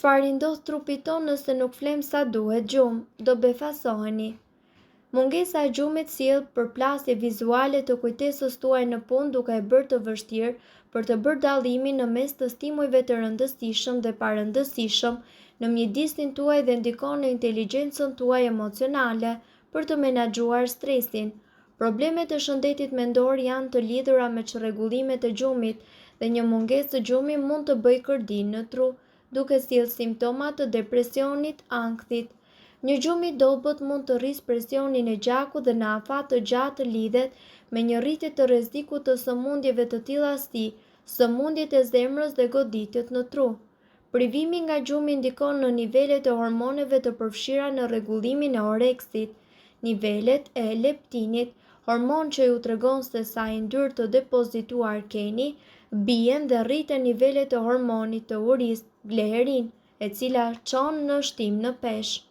Çfarë i ndodh trupit tonë nëse nuk flem sa duhet gjumë? Do befasoheni. Mungesa e gjumit sjell përplasje vizuale të kujtesës tuaj në punë duke e bërë të vështirë për të bërë dallimin në mes të stimujve të rëndësishëm dhe parëndësishëm në mjedisin tuaj dhe ndikon në inteligjencën tuaj emocionale për të menaxhuar stresin. Problemet e shëndetit mendor janë të lidhura me çrregullimet e gjumit dhe një mungesë gjumi mund të bëjë kërdin në tru, duke sjellë simptoma të depresionit, ankthit. Një gjum i dobët mund të rrisë presionin e gjakut dhe në afat të gjatë lidhet me një rritje të rrezikut të sëmundjeve të tilla si sëmundjet e zemrës dhe goditjet në tru. Privimi nga gjumi ndikon në nivelet e hormoneve të përfshira në rregullimin e oreksit. Nivelet e leptinit, hormon që ju tregon se sa i ndyrë të depozituar keni, bien dhe rriten nivelet e hormonit të urisë, gleherin, e cila çon në shtim në peshë.